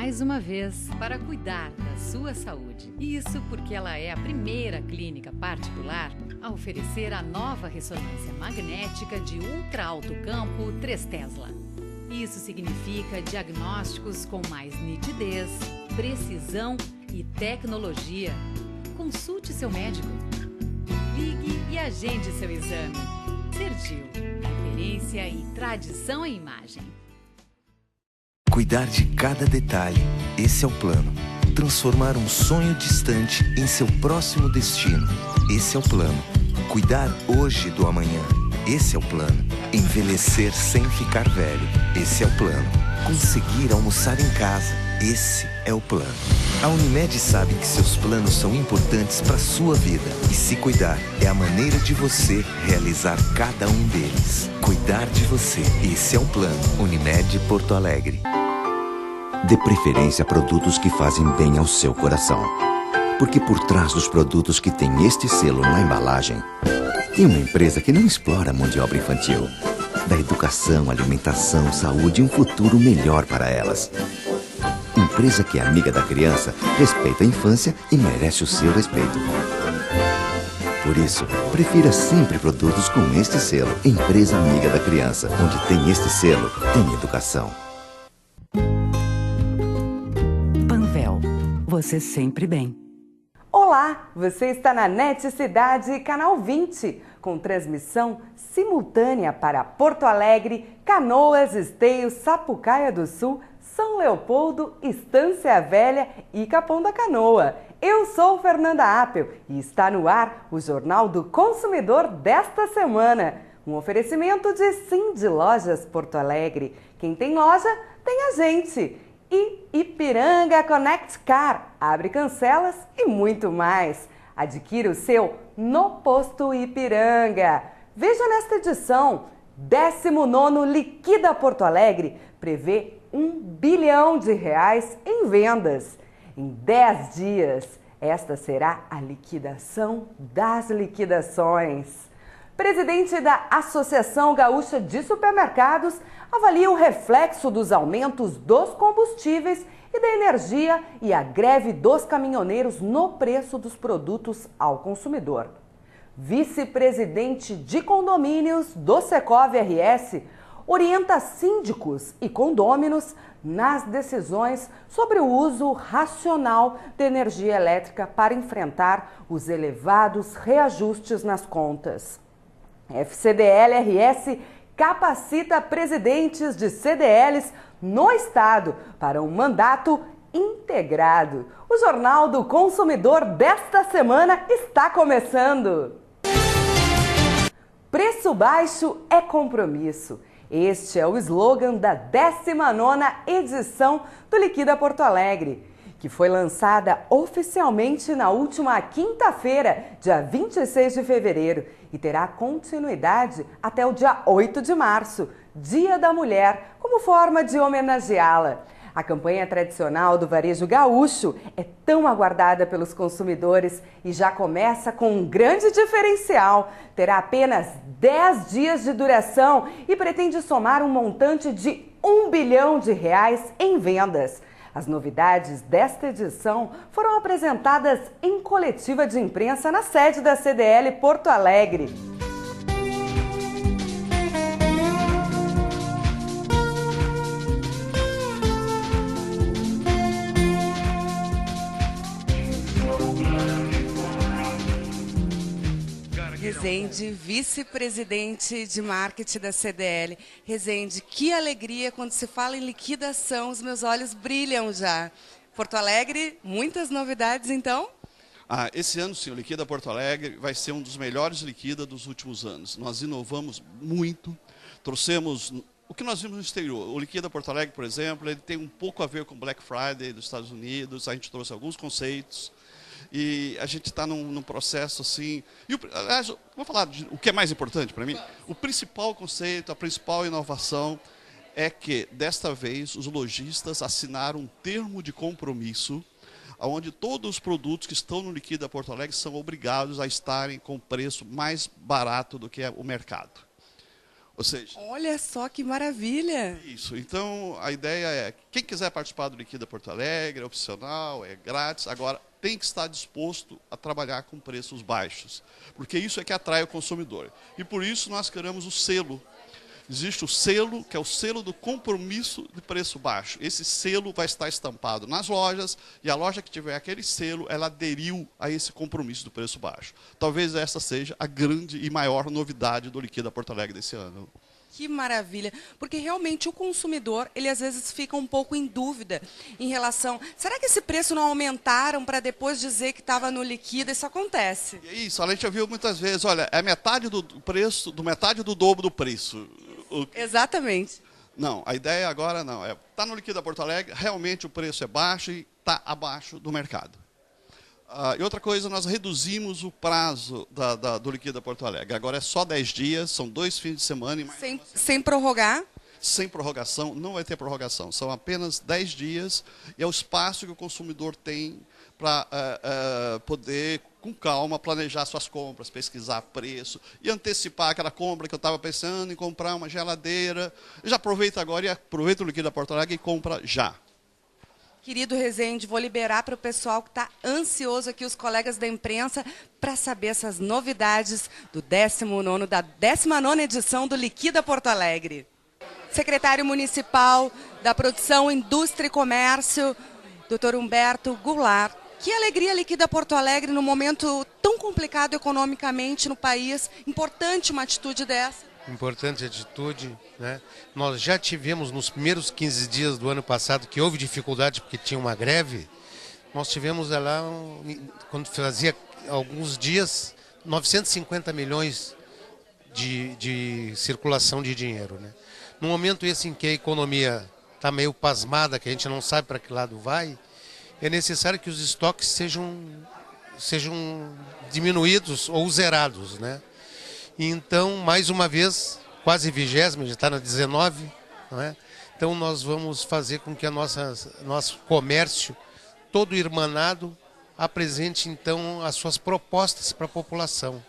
mais uma vez para cuidar da sua saúde. Isso porque ela é a primeira clínica particular a oferecer a nova ressonância magnética de ultra alto campo 3 Tesla. Isso significa diagnósticos com mais nitidez, precisão e tecnologia. Consulte seu médico. Ligue e agende seu exame. Sergil, referência e tradição em imagem. Cuidar de cada detalhe, esse é o plano. Transformar um sonho distante em seu próximo destino, esse é o plano. Cuidar hoje do amanhã, esse é o plano. Envelhecer sem ficar velho, esse é o plano. Conseguir almoçar em casa, esse é o plano. A Unimed sabe que seus planos são importantes para a sua vida. E se cuidar é a maneira de você realizar cada um deles. Cuidar de você, esse é o plano. Unimed Porto Alegre. Dê preferência a produtos que fazem bem ao seu coração. Porque por trás dos produtos que têm este selo na embalagem, tem uma empresa que não explora a mão de obra infantil. Dá educação, alimentação, saúde e um futuro melhor para elas. Empresa que é amiga da criança, respeita a infância e merece o seu respeito. Por isso, prefira sempre produtos com este selo. Empresa amiga da criança. Onde tem este selo, tem educação. Panvel, você sempre bem. Olá, você está na NET Cidade, canal 20, com transmissão simultânea para Porto Alegre, Canoas, Esteio, Sapucaia do Sul, São Leopoldo, Estância Velha e Capão da Canoa. Eu sou Fernanda Appel e está no ar o Jornal do Consumidor desta semana. Um oferecimento de Cindy Lojas Porto Alegre. Quem tem loja, tem a gente. E Ipiranga Connect Car, abre cancelas e muito mais. Adquira o seu no Posto Ipiranga. Veja nesta edição, 19º Liquida Porto Alegre prevê R$1 bilhão em vendas. Em 10 dias, esta será a liquidação das liquidações. Presidente da Associação Gaúcha de Supermercados avalia o reflexo dos aumentos dos combustíveis e da energia e a greve dos caminhoneiros no preço dos produtos ao consumidor. Vice-presidente de condomínios do Secov RS orienta síndicos e condôminos nas decisões sobre o uso racional de energia elétrica para enfrentar os elevados reajustes nas contas. FCDL-RS capacita presidentes de CDLs no estado para um mandato integrado. O Jornal do Consumidor desta semana está começando. Preço baixo é compromisso. Este é o slogan da 19ª edição do Liquida Porto Alegre, que foi lançada oficialmente na última quinta-feira, dia 26 de fevereiro, e terá continuidade até o dia 8 de março, Dia da Mulher, como forma de homenageá-la. A campanha tradicional do varejo gaúcho é tão aguardada pelos consumidores e já começa com um grande diferencial. Terá apenas 10 dias de duração e pretende somar um montante de R$1 bilhão em vendas. As novidades desta edição foram apresentadas em coletiva de imprensa na sede da CDL Porto Alegre. Rezende, vice-presidente de marketing da CDL. Rezende, que alegria quando se fala em liquidação, os meus olhos brilham já. Porto Alegre, muitas novidades então? Esse ano, sim, o Liquida Porto Alegre vai ser um dos melhores Liquida dos últimos anos. Nós inovamos muito, trouxemos o que nós vimos no exterior. O Liquida Porto Alegre, por exemplo, ele tem um pouco a ver com o Black Friday dos Estados Unidos, a gente trouxe alguns conceitos. E a gente está num processo assim... Aliás, vou falar de o que é mais importante para mim. O principal conceito, a principal inovação é que, desta vez, os lojistas assinaram um termo de compromisso onde todos os produtos que estão no Liquida Porto Alegre são obrigados a estarem com preço mais barato do que o mercado. Ou seja, olha só que maravilha! isso. Então, a ideia é, quem quiser participar do Liquida Porto Alegre, é opcional, é grátis. Agora, tem que estar disposto a trabalhar com preços baixos, porque isso é que atrai o consumidor. E por isso nós criamos o selo. Existe o selo, que é o selo do compromisso de preço baixo. Esse selo vai estar estampado nas lojas, e a loja que tiver aquele selo, ela aderiu a esse compromisso do preço baixo. Talvez essa seja a grande e maior novidade do Liquida Porto Alegre desse ano. Que maravilha, porque realmente o consumidor, ele às vezes fica um pouco em dúvida em relação, será que esse preço não aumentaram para depois dizer que estava no Liquida? Isso acontece. E é isso, a gente já viu muitas vezes, olha, é metade do preço, metade do dobro do preço. Exatamente. Não, a ideia agora não, tá no Liquida Porto Alegre, realmente o preço é baixo e está abaixo do mercado. E outra coisa, nós reduzimos o prazo do Liquida Porto Alegre. Agora é só 10 dias, são 2 fins de semana. E sem prorrogar? Sem prorrogação, não vai ter prorrogação. São apenas 10 dias e é o espaço que o consumidor tem para poder, com calma, planejar suas compras, pesquisar preço e antecipar aquela compra que eu estava pensando em comprar uma geladeira. Já aproveita agora e aproveita o Liquida Porto Alegre e compra já. Querido Rezende, vou liberar para o pessoal que está ansioso aqui, os colegas da imprensa, para saber essas novidades do 19º, da 19ª edição do Liquida Porto Alegre. Secretário Municipal da Produção, Indústria e Comércio, Dr. Humberto Goulart. Que alegria Liquida Porto Alegre num momento tão complicado economicamente no país. Importante uma atitude dessa. Importante atitude, né? Nós já tivemos nos primeiros 15 dias do ano passado, que houve dificuldade porque tinha uma greve, nós tivemos lá, quando fazia alguns dias, 950 milhões de circulação de dinheiro, né? No momento esse em que a economia está meio pasmada, que a gente não sabe para que lado vai, é necessário que os estoques sejam diminuídos ou zerados, né? Então, mais uma vez, quase 20ª, já está na 19, não é? Então nós vamos fazer com que nosso comércio, todo irmanado, apresente então as suas propostas para a população.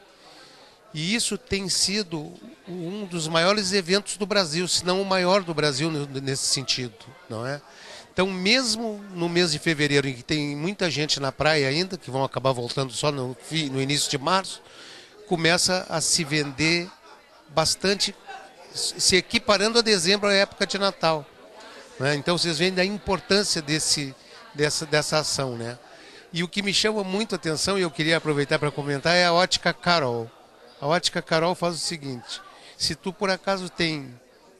E isso tem sido um dos maiores eventos do Brasil, se não o maior do Brasil nesse sentido, não é? Então, mesmo no mês de fevereiro, em que tem muita gente na praia ainda, que vão acabar voltando só no início de março, começa a se vender bastante, se equiparando a dezembro, a época de Natal, né? Então, vocês veem a importância dessa ação, né? E o que me chama muito a atenção, e eu queria aproveitar para comentar, é a Ótica Carol. A Ótica Carol faz o seguinte: se tu por acaso tem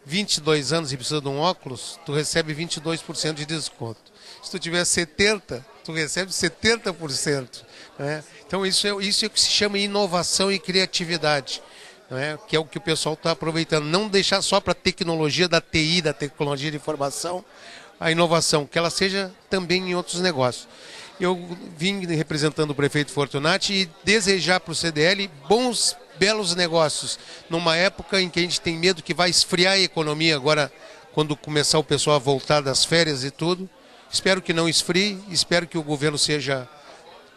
22 anos e precisa de um óculos, tu recebe 22% de desconto. Se tu tiver 70, tu recebe 70%. Né? Então isso é o que se chama inovação e criatividade, né? Que é o que o pessoal está aproveitando. Não deixar só para a tecnologia da TI, da tecnologia de informação, a inovação, que ela seja também em outros negócios. Eu vim representando o prefeito Fortunati e desejar para o CDL belos negócios, numa época em que a gente tem medo que vai esfriar a economia agora, quando começar o pessoal a voltar das férias e tudo. Espero que não esfrie, espero que o governo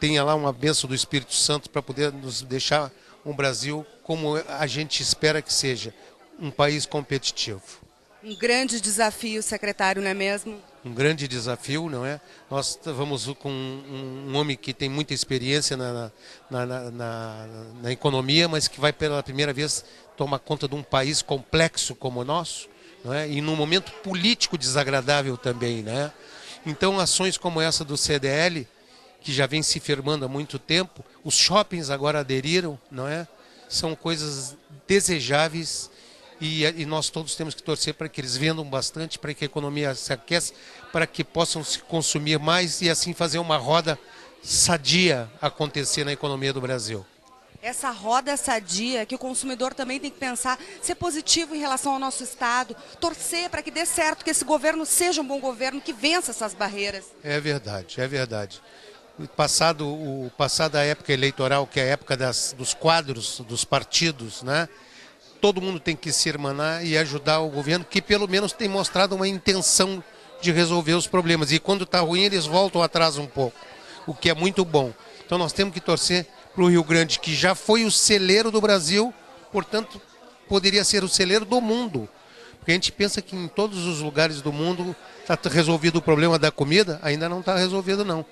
tenha lá uma bênção do Espírito Santo para poder nos deixar um Brasil como a gente espera que seja, um país competitivo. Um grande desafio, secretário, não é mesmo? Um grande desafio, não é? Nós vamos com um homem que tem muita experiência na economia, mas que vai pela primeira vez tomar conta de um país complexo como o nosso, não é? E num momento político desagradável também, né? Então, ações como essa do CDL, que já vem se firmando há muito tempo, os shoppings agora aderiram, não é? São coisas desejáveis. E nós todos temos que torcer para que eles vendam bastante, para que a economia se aqueça, para que possam se consumir mais e assim fazer uma roda sadia acontecer na economia do Brasil. Essa roda sadia que o consumidor também tem que pensar, ser positivo em relação ao nosso Estado, torcer para que dê certo, que esse governo seja um bom governo, que vença essas barreiras. É verdade, é verdade. Passada a época eleitoral, que é a época dos quadros, dos partidos, né? Todo mundo tem que se irmanar e ajudar o governo, que pelo menos tem mostrado uma intenção de resolver os problemas. E quando está ruim, eles voltam atrás um pouco, o que é muito bom. Então nós temos que torcer para o Rio Grande, que já foi o celeiro do Brasil, portanto, poderia ser o celeiro do mundo. Porque a gente pensa que em todos os lugares do mundo está resolvido o problema da comida, ainda não está resolvido não.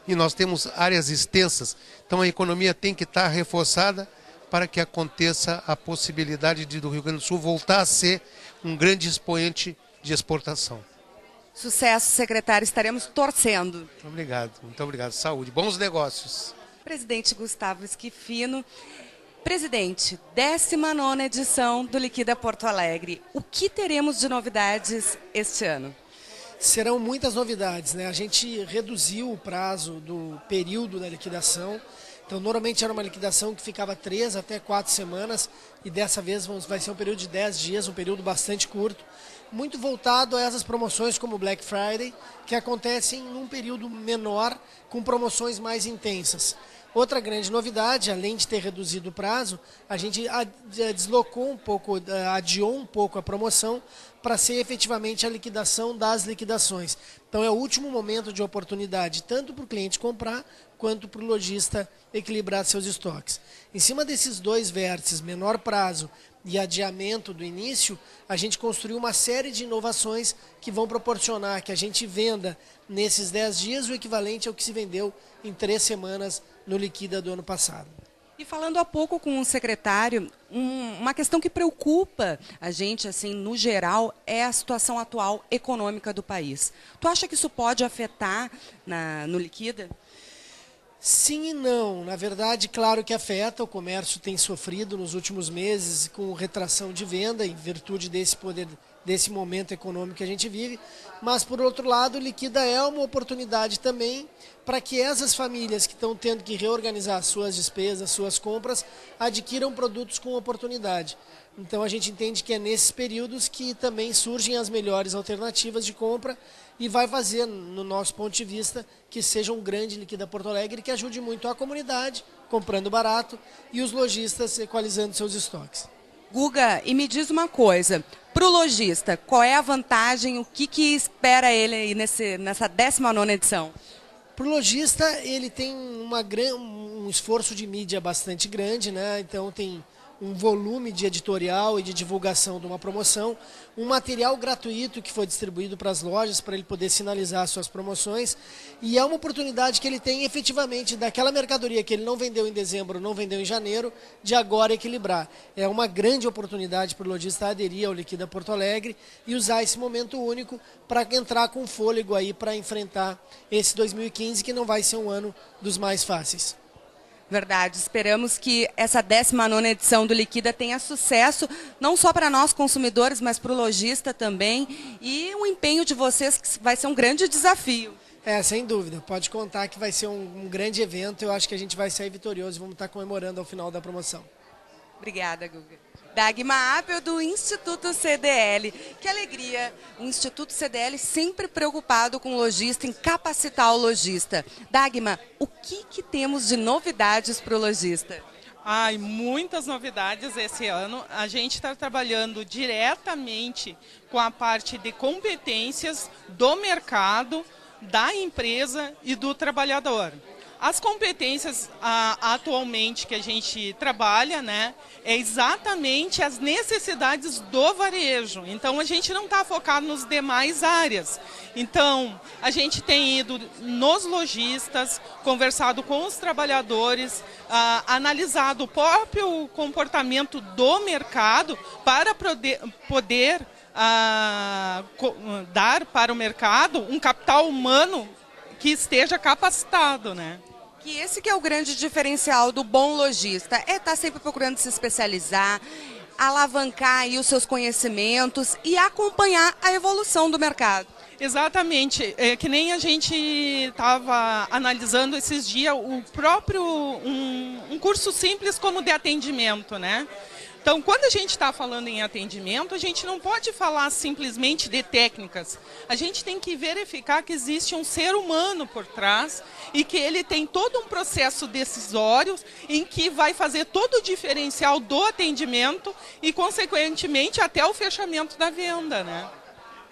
E nós temos áreas extensas, então a economia tem que estar reforçada para que aconteça a possibilidade do Rio Grande do Sul voltar a ser um grande expoente de exportação. Sucesso, secretário, estaremos torcendo. Muito obrigado. Saúde, bons negócios. Presidente Gustavo Schifino. Presidente, 19ª edição do Liquida Porto Alegre. O que teremos de novidades este ano? Serão muitas novidades, né? A gente reduziu o prazo do período da liquidação. Então, normalmente era uma liquidação que ficava 3 até 4 semanas e dessa vez vai ser um período de 10 dias, um período bastante curto, muito voltado a essas promoções como Black Friday, que acontecem num período menor, com promoções mais intensas. Outra grande novidade, além de ter reduzido o prazo, a gente deslocou um pouco, adiou um pouco a promoção para ser efetivamente a liquidação das liquidações. Então é o último momento de oportunidade, tanto para o cliente comprar, quanto para o lojista equilibrar seus estoques. Em cima desses dois vértices, menor prazo e adiamento do início, a gente construiu uma série de inovações que vão proporcionar que a gente venda nesses 10 dias o equivalente ao que se vendeu em 3 semanas no Liquida do ano passado. E falando há pouco com o secretário, uma questão que preocupa a gente, assim, no geral, é a situação atual econômica do país. Tu acha que isso pode afetar no Liquida? Sim e não. Na verdade, claro que afeta. O comércio tem sofrido nos últimos meses com retração de venda em virtude desse momento econômico que a gente vive. Mas, por outro lado, o Liquida é uma oportunidade também para que essas famílias que estão tendo que reorganizar suas despesas, suas compras, adquiram produtos com oportunidade. Então, a gente entende que é nesses períodos que também surgem as melhores alternativas de compra e vai fazer, no nosso ponto de vista, que seja um grande Liquida Porto Alegre que ajude muito a comunidade, comprando barato, e os lojistas equalizando seus estoques. Guga, e me diz uma coisa, para o lojista, qual é a vantagem, o que espera ele aí nessa 19ª edição? Para o lojista, ele tem um esforço de mídia bastante grande, né? Então tem um volume de editorial e de divulgação de uma promoção, um material gratuito que foi distribuído para as lojas para ele poder sinalizar suas promoções, e é uma oportunidade que ele tem efetivamente daquela mercadoria que ele não vendeu em dezembro, não vendeu em janeiro, de agora equilibrar. É uma grande oportunidade para o lojista aderir ao Liquida Porto Alegre e usar esse momento único para entrar com fôlego aí para enfrentar esse 2015, que não vai ser um ano dos mais fáceis. Verdade, esperamos que essa 19ª edição do Liquida tenha sucesso, não só para nós consumidores, mas para o lojista também, e o empenho de vocês que vai ser um grande desafio. Sem dúvida, pode contar que vai ser um grande evento, eu acho que a gente vai sair vitorioso e vamos estar comemorando ao final da promoção. Obrigada, Guga. Dagmar Apel, do Instituto CDL. Que alegria! O Instituto CDL sempre preocupado com o lojista, em capacitar o lojista. Dagmar, o que temos de novidades para o lojista? Muitas novidades esse ano. A gente está trabalhando diretamente com a parte de competências do mercado, da empresa e do trabalhador. As competências atualmente que a gente trabalha, né, é exatamente as necessidades do varejo. Então, a gente não está focado nos demais áreas. Então, a gente tem ido nos lojistas, conversado com os trabalhadores, analisado o próprio comportamento do mercado para poder dar para o mercado um capital humano que esteja capacitado, né? Que esse que é o grande diferencial do bom lojista, é estar sempre procurando se especializar, alavancar aí os seus conhecimentos e acompanhar a evolução do mercado. Exatamente, que nem a gente estava analisando esses dias o próprio um curso simples como de atendimento, né? Então, quando a gente está falando em atendimento, a gente não pode falar simplesmente de técnicas. A gente tem que verificar que existe um ser humano por trás e que ele tem todo um processo decisório em que vai fazer todo o diferencial do atendimento e, consequentemente, até o fechamento da venda, né?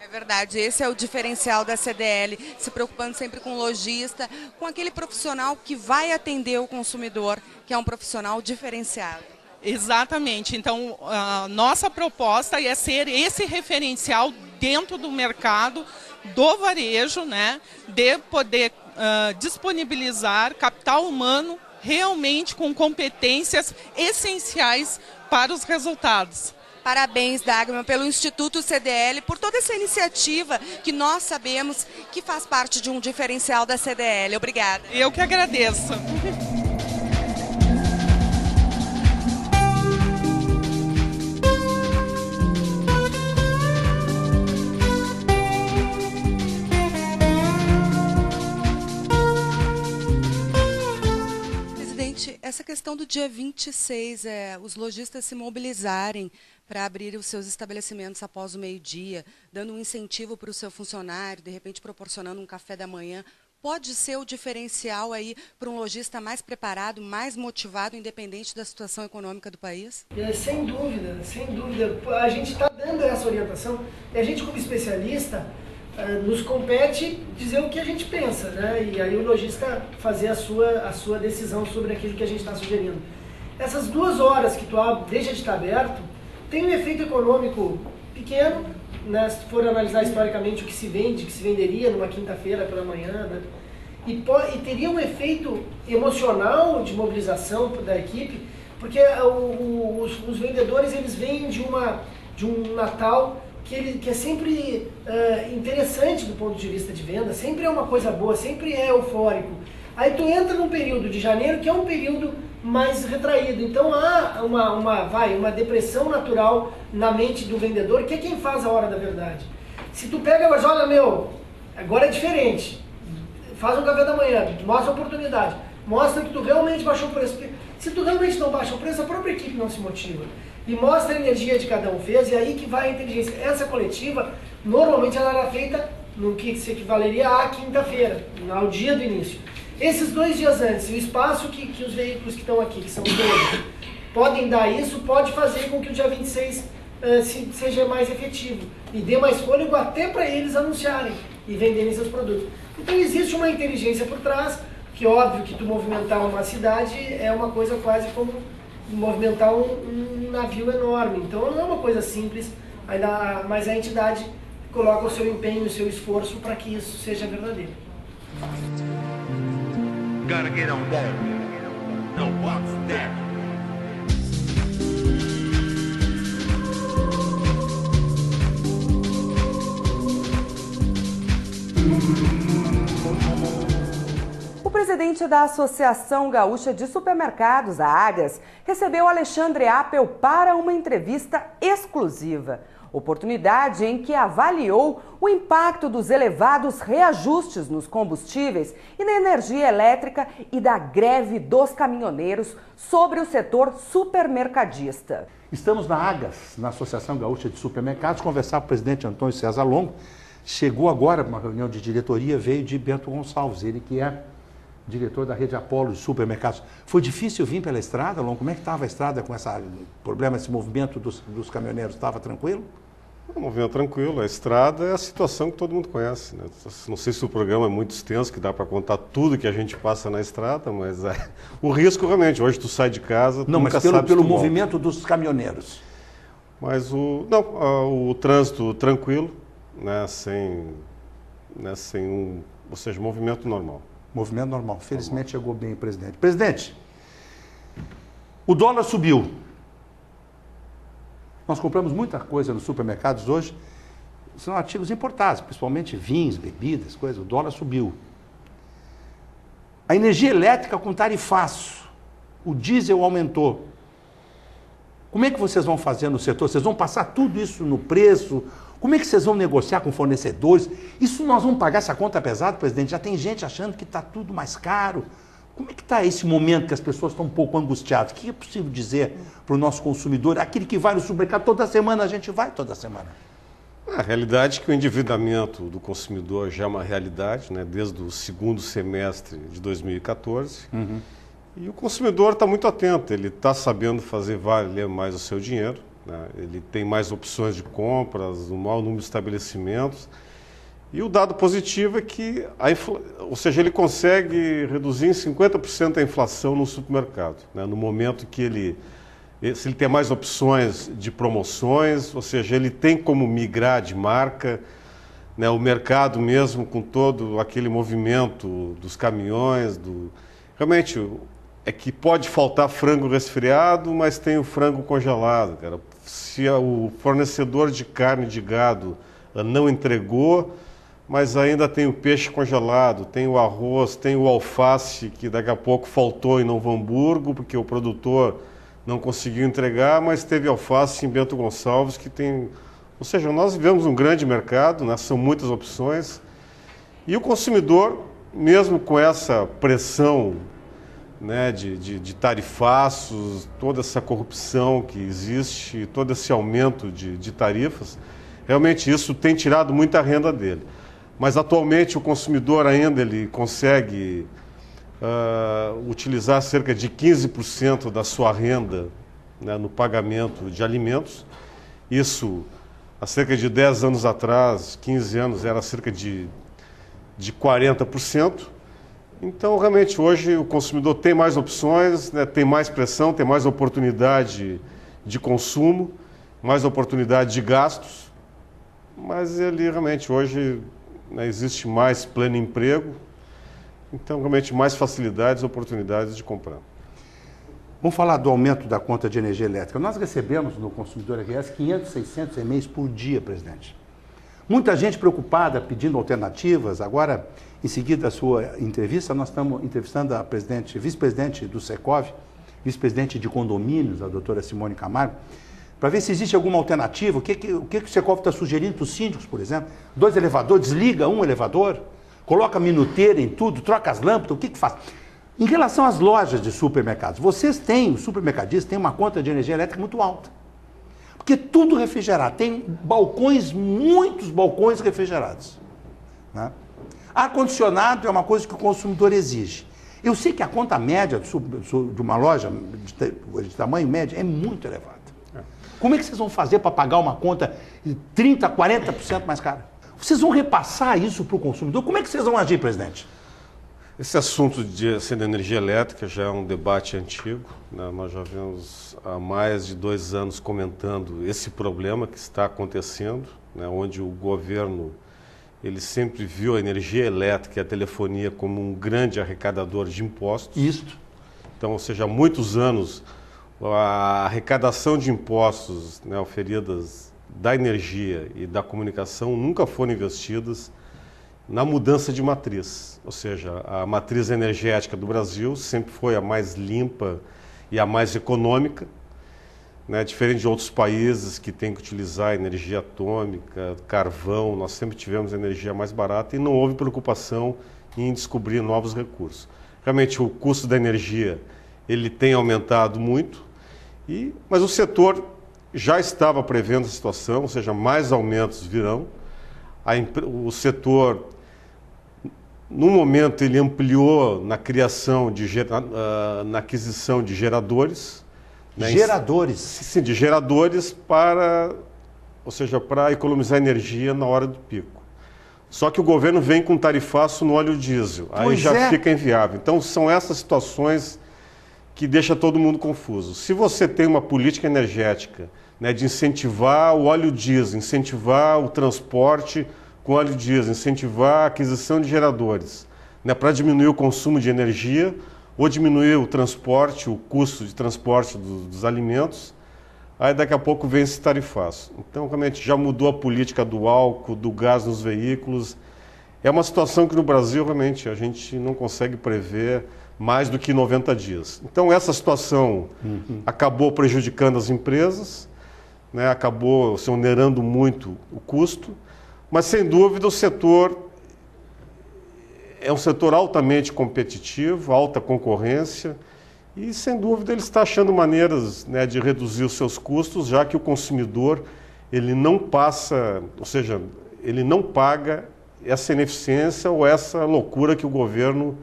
É verdade, esse é o diferencial da CDL, se preocupando sempre com o lojista, com aquele profissional que vai atender o consumidor, que é um profissional diferenciado. Exatamente. Então, a nossa proposta é ser esse referencial dentro do mercado do varejo, né, de poder disponibilizar capital humano realmente com competências essenciais para os resultados. Parabéns, Dagmar, pelo Instituto CDL, por toda essa iniciativa que nós sabemos que faz parte de um diferencial da CDL. Obrigada. Eu que agradeço. Essa questão do dia 26, os lojistas se mobilizarem para abrir os seus estabelecimentos após o meio-dia, dando um incentivo para o seu funcionário, de repente proporcionando um café da manhã, pode ser o diferencial aí para um lojista mais preparado, mais motivado, independente da situação econômica do país? Sem dúvida, sem dúvida. A gente está dando essa orientação e a gente, como especialista, nos compete dizer o que a gente pensa, né? E aí o lojista fazer a sua decisão sobre aquilo que a gente está sugerindo. Essas 2 horas que tu deixa de estar aberto, tem um efeito econômico pequeno, né? Se for analisar historicamente o que se vende, que se venderia numa quinta-feira pela manhã, né? E teria um efeito emocional de mobilização da equipe, porque os vendedores eles vêm de um Natal que é sempre interessante do ponto de vista de venda, sempre é uma coisa boa, sempre é eufórico. Aí tu entra num período de janeiro que é um período mais retraído, então há uma depressão natural na mente do vendedor, que é quem faz a hora da verdade. Se tu pega, mas olha meu, agora é diferente, faz um café da manhã, mostra a oportunidade, mostra que tu realmente baixou o preço. Se tu realmente não baixa o preço, a própria equipe não se motiva. E mostra a energia de cada um fez, e aí que vai a inteligência. Essa coletiva, normalmente ela era feita no que se equivaleria à quinta-feira, ao dia do início. Esses 2 dias antes, o espaço que os veículos que estão aqui, que são todos, podem dar isso, pode fazer com que o dia 26 seja mais efetivo e dê mais fôlego até para eles anunciarem e venderem seus produtos. Então existe uma inteligência por trás, que óbvio que tu movimentar uma cidade é uma coisa quase como movimentar um navio enorme. Então não é uma coisa simples, mas a entidade coloca o seu empenho, o seu esforço para que isso seja verdadeiro. Gotta get on that. No box that. O presidente da Associação Gaúcha de Supermercados, a Agas, recebeu Alexandre Appel para uma entrevista exclusiva. Oportunidade em que avaliou o impacto dos elevados reajustes nos combustíveis e na energia elétrica e da greve dos caminhoneiros sobre o setor supermercadista. Estamos na Agas, na Associação Gaúcha de Supermercados, conversar com o presidente Antônio César Longo. Chegou agora uma reunião de diretoria, veio de Bento Gonçalves, ele que é diretor da Rede Apolo de Supermercados. Foi difícil vir pela estrada, Longo? Como é que estava a estrada com esse problema, esse movimento dos caminhoneiros? Estava tranquilo? Um movimento tranquilo. A estrada é a situação que todo mundo conhece, né? Não sei se o programa é muito extenso, que dá para contar tudo que a gente passa na estrada, mas o risco realmente, hoje tu sai de casa, tu nunca sabe pelo movimento dos caminhoneiros. Mas o trânsito tranquilo, né? Ou seja, movimento normal. Movimento normal. Felizmente chegou bem o presidente. Presidente, o dólar subiu. Nós compramos muita coisa nos supermercados hoje, são artigos importados, principalmente vinhos, bebidas, coisas. O dólar subiu. A energia elétrica com tarifaço. O diesel aumentou. Como é que vocês vão fazer no setor? Vocês vão passar tudo isso no preço? Como é que vocês vão negociar com fornecedores? Isso nós vamos pagar essa conta pesada, presidente? Já tem gente achando que está tudo mais caro. Como é que está esse momento que as pessoas estão um pouco angustiadas? O que é possível dizer para o nosso consumidor? Aquele que vai no supermercado toda semana, a gente vai toda semana. A realidade é que o endividamento do consumidor já é uma realidade, né, desde o segundo semestre de 2014. Uhum. E o consumidor está muito atento, ele está sabendo fazer valer mais o seu dinheiro, né? Ele tem mais opções de compras, um maior número de estabelecimentos. E o dado positivo é que, ou seja, ele consegue reduzir em 50% a inflação no supermercado, né? No momento que ele se ele tem mais opções de promoções, ou seja, ele tem como migrar de marca, né, o mercado mesmo com todo aquele movimento dos caminhões, realmente é que pode faltar frango resfriado, mas tem o frango congelado, cara. Se o fornecedor de carne de gado não entregou, mas ainda tem o peixe congelado, tem o arroz, tem o alface que daqui a pouco faltou em Novo Hamburgo, porque o produtor não conseguiu entregar, mas teve alface em Bento Gonçalves que tem... Ou seja, nós vivemos um grande mercado, né? São muitas opções, e o consumidor, mesmo com essa pressão, né, de tarifaços, toda essa corrupção que existe, todo esse aumento de tarifas, realmente isso tem tirado muita renda dele. Mas atualmente o consumidor ainda ele consegue utilizar cerca de 15% da sua renda, né, no pagamento de alimentos. Isso, há cerca de 10 anos atrás, 15 anos, era cerca de 40%. Então, realmente, hoje o consumidor tem mais opções, né, tem mais pressão, tem mais oportunidade de consumo, mais oportunidade de gastos, mas ele realmente hoje, né, existe mais pleno emprego, então realmente mais facilidades, oportunidades de comprar. Vamos falar do aumento da conta de energia elétrica. Nós recebemos no Consumidor RS 500, 600 e-mails por dia, presidente. Muita gente preocupada, pedindo alternativas. Agora, em seguida da sua entrevista, nós estamos entrevistando a vice-presidente do Secov, vice-presidente de condomínios, a doutora Simone Camargo, para ver se existe alguma alternativa. O que o Secov está sugerindo para os síndicos, por exemplo? 2 elevadores, desliga um elevador, coloca minuteira em tudo, troca as lâmpadas, o que faz? Em relação às lojas de supermercados, vocês têm, os supermercadistas têm uma conta de energia elétrica muito alta. Porque tudo refrigerado, tem balcões, muitos balcões refrigerados, né? Ar-condicionado é uma coisa que o consumidor exige. Eu sei que a conta média de uma loja de tamanho médio é muito elevada. Como é que vocês vão fazer para pagar uma conta 30%, 40% mais cara? Vocês vão repassar isso para o consumidor? Como é que vocês vão agir, presidente? Esse assunto de energia elétrica já é um debate antigo, né? Nós já vemos há mais de 2 anos comentando esse problema que está acontecendo, né? Onde o governo ele sempre viu a energia elétrica e a telefonia como um grande arrecadador de impostos. Isso. Então, ou seja, há muitos anos a arrecadação de impostos, né, oferidas da energia e da comunicação nunca foram investidas na mudança de matriz. Ou seja, a matriz energética do Brasil sempre foi a mais limpa e a mais econômica, né, diferente de outros países que têm que utilizar energia atômica, carvão. Nós sempre tivemos energia mais barata e não houve preocupação em descobrir novos recursos. Realmente o custo da energia ele tem aumentado muito, mas o setor já estava prevendo a situação, ou seja, mais aumentos virão. O setor, no momento, ele ampliou na criação, na aquisição de geradores. Né? Geradores? Sim, de geradores ou seja, para economizar energia na hora do pico. Só que o governo vem com tarifaço no óleo diesel, aí já fica inviável. Então são essas situações que deixam todo mundo confuso. Se você tem uma política energética, né, de incentivar o óleo diesel, incentivar o transporte com óleo diesel, incentivar a aquisição de geradores, né, para diminuir o consumo de energia ou diminuir o transporte, o custo de transporte dos alimentos, aí daqui a pouco vem esse tarifaço. Então, realmente, já mudou a política do álcool, do gás nos veículos. É uma situação que no Brasil, realmente, a gente não consegue prever mais do que 90 dias. Então, essa situação acabou prejudicando as empresas, né, acabou se onerando muito o custo, mas, sem dúvida, o setor é um setor altamente competitivo, alta concorrência, e, sem dúvida, ele está achando maneiras, né, de reduzir os seus custos, já que o consumidor ele não passa, ou seja, ele não paga essa ineficiência ou essa loucura que o governo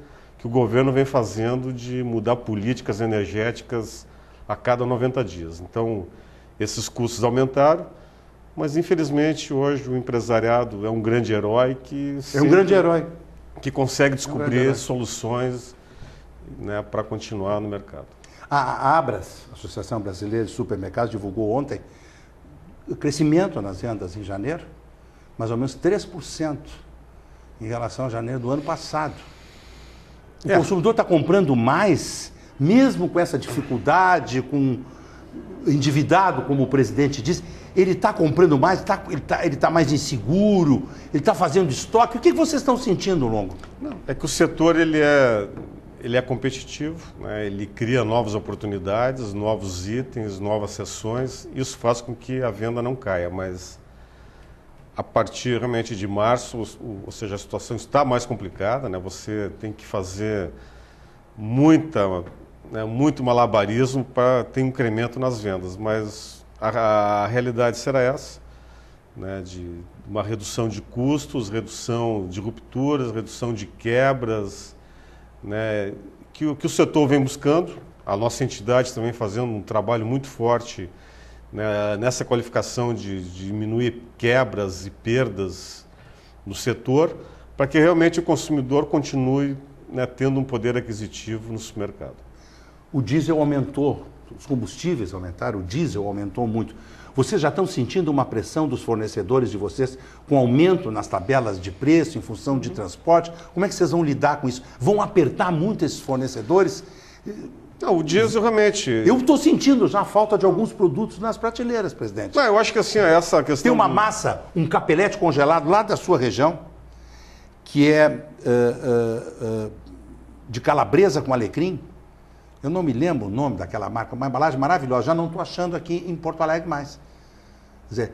vem fazendo de mudar políticas energéticas a cada 90 dias. Então, esses custos aumentaram, mas, infelizmente, hoje o empresariado é um grande herói que consegue descobrir soluções, né, para continuar no mercado. A Abras, Associação Brasileira de Supermercados, divulgou ontem o crescimento nas vendas em janeiro, mais ou menos 3% em relação a janeiro do ano passado. O consumidor está comprando mais, mesmo com essa dificuldade, com endividado, como o presidente disse, ele está comprando mais, ele está mais inseguro, ele está fazendo estoque. O que vocês estão sentindo, Longo? Não, é que o setor ele é competitivo, né? Ele cria novas oportunidades, novos itens, novas seções. Isso faz com que a venda não caia, mas a partir realmente de março, ou seja, a situação está mais complicada, né? Você tem que fazer muito malabarismo para ter um incremento nas vendas, mas a realidade será essa, né? De uma redução de custos, redução de rupturas, redução de quebras, né? Que o setor vem buscando, a nossa entidade também fazendo um trabalho muito forte, né, nessa qualificação de diminuir quebras e perdas no setor, para que realmente o consumidor continue, né, tendo um poder aquisitivo no supermercado. O diesel aumentou, os combustíveis aumentaram, o diesel aumentou muito. Vocês já estão sentindo uma pressão dos fornecedores de vocês com aumento nas tabelas de preço em função de transporte? Como é que vocês vão lidar com isso? Vão apertar muito esses fornecedores? Não, o diesel realmente... Eu estou sentindo já a falta de alguns produtos nas prateleiras, presidente. Não, eu acho que assim, essa questão... Tem uma massa, um capelete congelado lá da sua região, que é de calabresa com alecrim. Eu não me lembro o nome daquela marca, uma embalagem maravilhosa. Já não estou achando aqui em Porto Alegre mais. Quer dizer,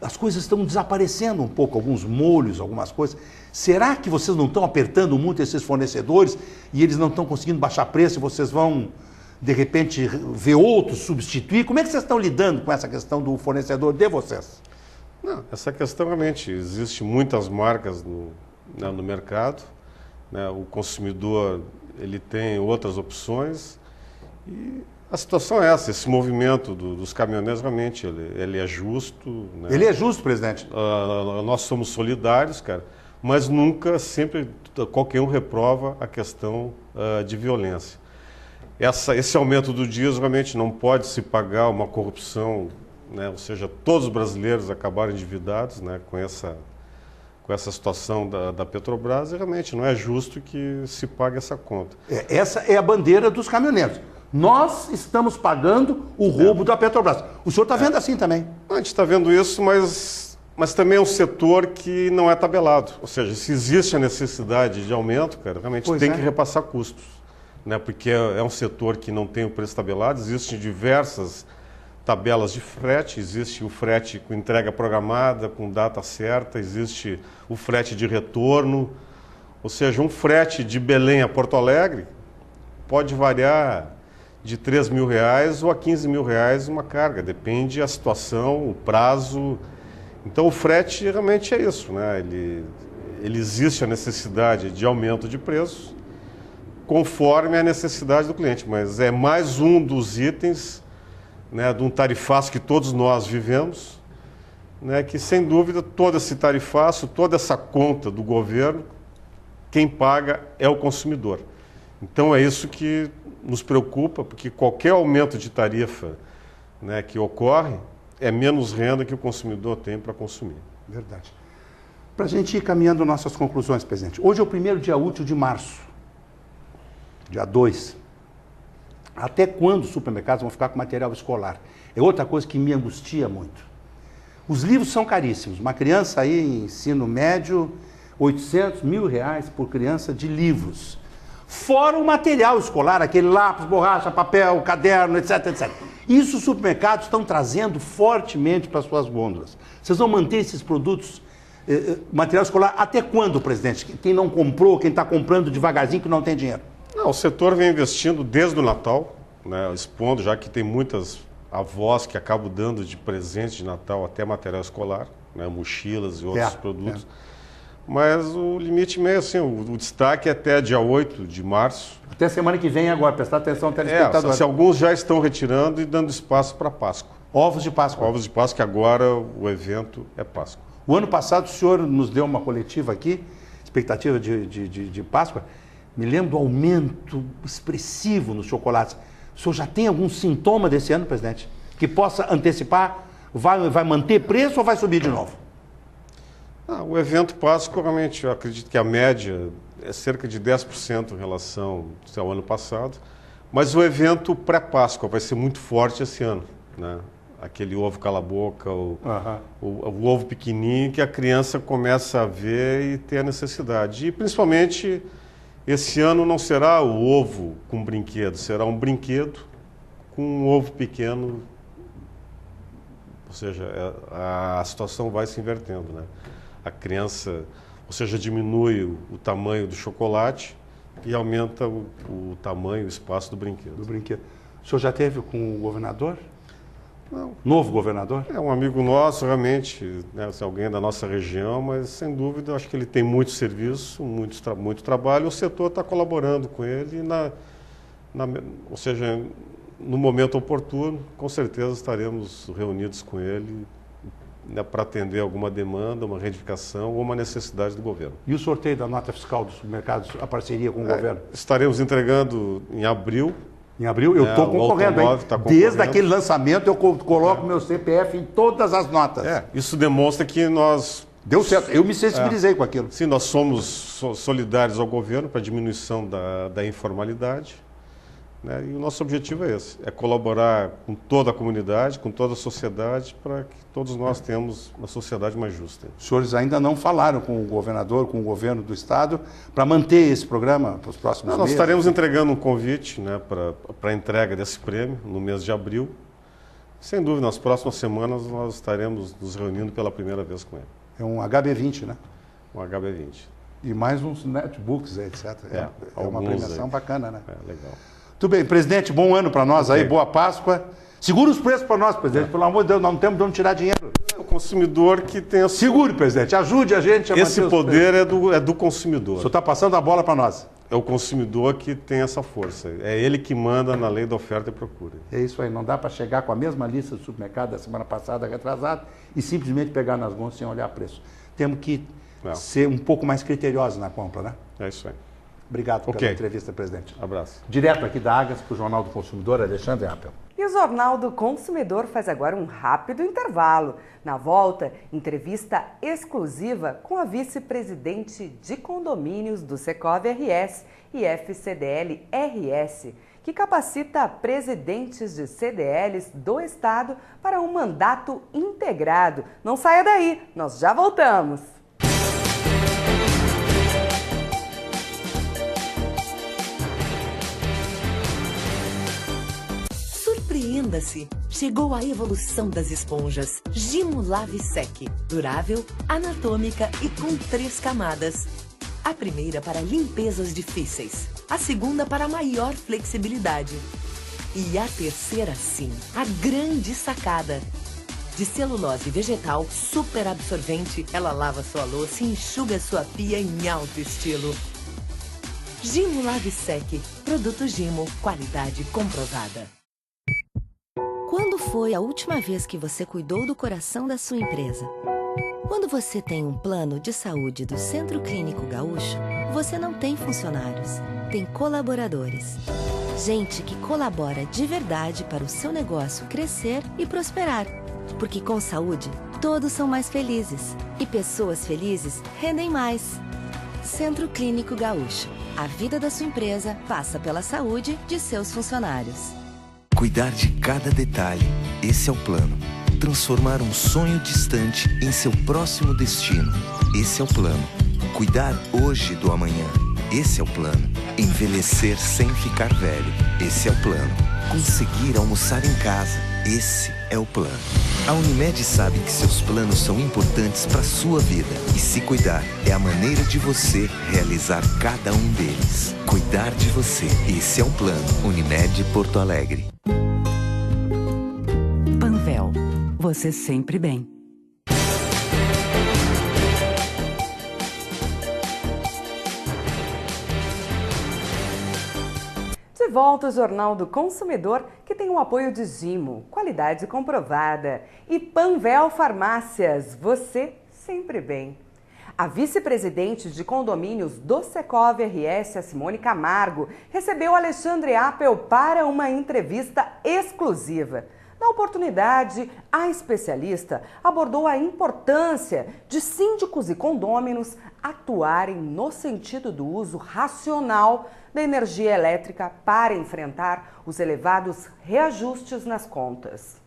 as coisas estão desaparecendo um pouco, alguns molhos, algumas coisas. Será que vocês não estão apertando muito esses fornecedores e eles não estão conseguindo baixar preço e vocês vão, de repente, ver outros substituir? Como é que vocês estão lidando com essa questão do fornecedor de vocês? Não, essa questão realmente, existe muitas marcas no mercado, né? O consumidor ele tem outras opções e a situação é essa, esse movimento dos caminhoneiros realmente ele é justo. Né? Ele é justo, presidente? Nós somos solidários, cara, mas nunca, sempre, qualquer um reprova a questão de violência. Esse aumento do diesel realmente não pode se pagar uma corrupção, né? Ou seja, todos os brasileiros acabaram endividados, né? com essa situação da Petrobras, e realmente não é justo que se pague essa conta. Essa é a bandeira dos caminhoneiros. Nós estamos pagando o roubo da Petrobras. O senhor está vendo assim também? A gente está vendo isso, mas também é um setor que não é tabelado. Ou seja, se existe a necessidade de aumento, cara, realmente tem que repassar custos. Né? Porque é um setor que não tem o preço tabelado, existem diversas tabelas de frete, existe o frete com entrega programada, com data certa, existe o frete de retorno, ou seja, um frete de Belém a Porto Alegre pode variar de R$3.000 ou a R$15.000 uma carga, depende da situação, o prazo. Então o frete realmente é isso, né? Ele existe a necessidade de aumento de preço conforme a necessidade do cliente, mas é mais um dos itens, né, de um tarifaço que todos nós vivemos, né, que sem dúvida todo esse tarifaço, toda essa conta do governo, quem paga é o consumidor. Então é isso que nos preocupa, porque qualquer aumento de tarifa, né, que ocorre é menos renda que o consumidor tem para consumir. Verdade. Para a gente ir caminhando nossas conclusões, presidente. Hoje é o primeiro dia útil de março, dia 2. Até quando os supermercados vão ficar com material escolar? É outra coisa que me angustia muito. Os livros são caríssimos. Uma criança aí em ensino médio, R$800, R$1.000 por criança de livros. Fora o material escolar, aquele lápis, borracha, papel, caderno, etc, etc. Isso os supermercados estão trazendo fortemente para as suas gôndolas. Vocês vão manter esses produtos, material escolar, até quando, presidente? Quem não comprou, quem está comprando devagarzinho, que não tem dinheiro? Não, o setor vem investindo desde o Natal, né, expondo, já que tem muitas avós que acabam dando de presente de Natal até material escolar, né, mochilas e outros produtos. Mas o limite meio assim, o destaque é até dia 8 de março. Até semana que vem agora, prestar atenção no telespectador. Se alguns já estão retirando e dando espaço para Páscoa. Ovos de Páscoa. Ovos de Páscoa, que agora o evento é Páscoa. O ano passado o senhor nos deu uma coletiva aqui, expectativa de Páscoa. Me lembro do aumento expressivo nos chocolates. O senhor já tem algum sintoma desse ano, presidente? Que possa antecipar? Vai manter preço ou vai subir de novo? O evento Páscoa, realmente, eu acredito que a média é cerca de 10% em relação ao ano passado, mas o evento pré-Páscoa vai ser muito forte esse ano, né? Aquele ovo cala-boca, o ovo pequenininho que a criança começa a ver e ter a necessidade. E, principalmente, esse ano não será o ovo com brinquedo, será um brinquedo com um ovo pequeno. Ou seja, a situação vai se invertendo, né? A criança, ou seja, diminui o tamanho do chocolate e aumenta o tamanho, o espaço do brinquedo. O senhor já teve com o governador? Não. Novo governador? É um amigo nosso, realmente, né, alguém da nossa região, mas sem dúvida acho que ele tem muito serviço, muito trabalho, o setor está colaborando com ele, ou seja, no momento oportuno, com certeza estaremos reunidos com ele, né, para atender alguma demanda, uma reivindicação ou uma necessidade do governo. E o sorteio da nota fiscal dos supermercados, a parceria com o governo? Estaremos entregando em abril. Em abril? Eu estou concorrendo, hein? Tá Desde aquele lançamento eu coloco meu CPF em todas as notas. Isso demonstra que nós... Deu certo, eu me sensibilizei com aquilo. Sim, nós somos solidários ao governo para a diminuição da informalidade, né? E o nosso objetivo é esse, é colaborar com toda a comunidade, com toda a sociedade, para que todos nós tenhamos uma sociedade mais justa. Os senhores ainda não falaram com o governador, com o governo do estado, para manter esse programa para os próximos meses? Nós estaremos entregando um convite, né, para a entrega desse prêmio no mês de abril. Sem dúvida, nas próximas semanas nós estaremos nos reunindo pela primeira vez com ele. É um HB20, né? Um HB20. E mais uns netbooks, etc. É uma premiação bacana, né? Legal. Tudo bem, presidente, bom ano para nós aí, boa Páscoa. Segura os preços para nós, presidente, pelo amor de Deus, nós não temos de onde tirar dinheiro. O consumidor que tem a... Segure, presidente, ajude a gente a Esse poder é do consumidor. O senhor está passando a bola para nós. É o consumidor que tem essa força. É ele que manda na lei da oferta e procura. É isso aí, não dá para chegar com a mesma lista do supermercado da semana passada, retrasada, e simplesmente pegar nas mãos sem olhar preço. Temos que ser um pouco mais criteriosos na compra, né? É isso aí. Obrigado pela entrevista, presidente. Abraço. Direto aqui da Agas para o Jornal do Consumidor, Alexandre Appel. E o Jornal do Consumidor faz agora um rápido intervalo. Na volta, entrevista exclusiva com a vice-presidente de condomínios do Secov RS e FCDL RS, que capacita presidentes de CDLs do Estado para um mandato integrado. Não saia daí, nós já voltamos. Surpreenda-se! Chegou a evolução das esponjas Gimo Lave Sec. Durável, anatômica e com 3 camadas. A primeira para limpezas difíceis. A segunda para maior flexibilidade. E a terceira, sim, a grande sacada. De celulose vegetal super absorvente, ela lava sua louça e enxuga sua pia em alto estilo. Gimo Lave Sec. Produto Gimo. Qualidade comprovada. Quando foi a última vez que você cuidou do coração da sua empresa? Quando você tem um plano de saúde do Centro Clínico Gaúcho, você não tem funcionários, tem colaboradores. Gente que colabora de verdade para o seu negócio crescer e prosperar. Porque com saúde, todos são mais felizes. E pessoas felizes rendem mais. Centro Clínico Gaúcho. A vida da sua empresa passa pela saúde de seus funcionários. Cuidar de cada detalhe, esse é o plano. Transformar um sonho distante em seu próximo destino, esse é o plano. Cuidar hoje do amanhã, esse é o plano. Envelhecer sem ficar velho, esse é o plano. Conseguir almoçar em casa, esse é o plano. A Unimed sabe que seus planos são importantes para a sua vida. E se cuidar é a maneira de você realizar cada um deles. Cuidar de você, esse é o plano. Unimed Porto Alegre. Panvel, você sempre bem. De volta ao Jornal do Consumidor, que tem o apoio de Gimo, qualidade comprovada, e Panvel Farmácias, você sempre bem. A vice-presidente de condomínios do Secov RS, a Simone Camargo, recebeu Alexandre Appel para uma entrevista exclusiva. Na oportunidade, a especialista abordou a importância de síndicos e condôminos atuarem no sentido do uso racional da energia elétrica para enfrentar os elevados reajustes nas contas.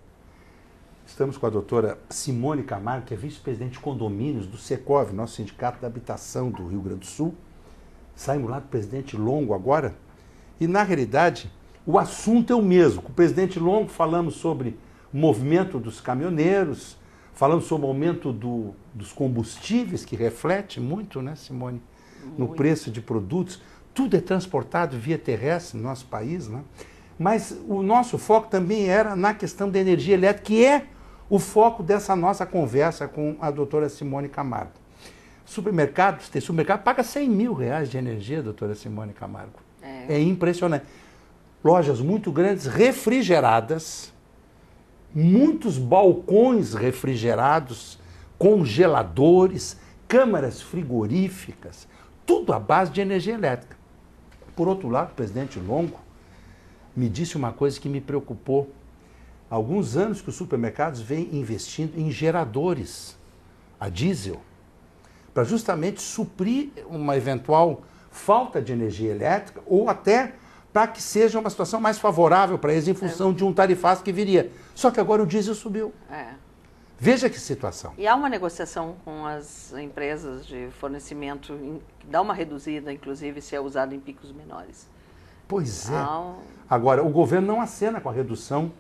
Estamos com a doutora Simone Camargo, que é vice-presidente de condomínios do Secov, nosso sindicato da habitação do Rio Grande do Sul. Saímos lá do presidente Longo agora e, na realidade, o assunto é o mesmo. Com o presidente Longo falamos sobre o movimento dos caminhoneiros, falamos sobre o aumento dos combustíveis, que reflete muito, né, Simone, no preço de produtos. Tudo é transportado via terrestre no nosso país, né? Mas o nosso foco também era na questão da energia elétrica, que é o foco dessa nossa conversa com a doutora Simone Camargo. Supermercados, tem supermercado, paga R$100 mil de energia, doutora Simone Camargo. É impressionante. Lojas muito grandes, refrigeradas, muitos balcões refrigerados, congeladores, câmaras frigoríficas, tudo à base de energia elétrica. Por outro lado, o presidente Longo me disse uma coisa que me preocupou. Há alguns anos que os supermercados vêm investindo em geradores a diesel, para justamente suprir uma eventual falta de energia elétrica ou até para que seja uma situação mais favorável para eles em função de um tarifaço que viria. Só que agora o diesel subiu. Veja que situação. E há uma negociação com as empresas de fornecimento que dá uma reduzida, inclusive, se é usado em picos menores. Pois é. Agora, o governo não acena com a redução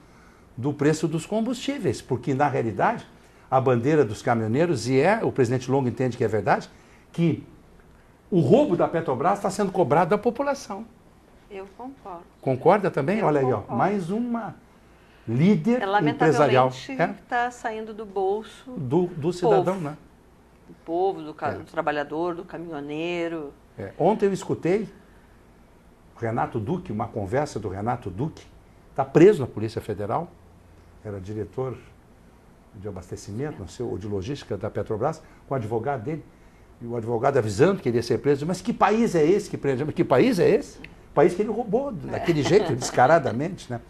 do preço dos combustíveis, porque, na realidade, a bandeira dos caminhoneiros, e o presidente Longo entende que é verdade, que o roubo da Petrobras está sendo cobrado da população. Eu concordo. Concorda também? Olha aí, ó, mais uma líder empresarial. Está saindo do bolso do cidadão, né? Do povo, do trabalhador, do caminhoneiro. Ontem eu escutei o Renato Duque, uma conversa do Renato Duque, está preso na Polícia Federal, era diretor de abastecimento, não sei, ou de logística da Petrobras, com o advogado dele, e o advogado avisando que ele ia ser preso. Mas que país é esse que prende? Que país é esse? País que ele roubou daquele jeito, descaradamente, né?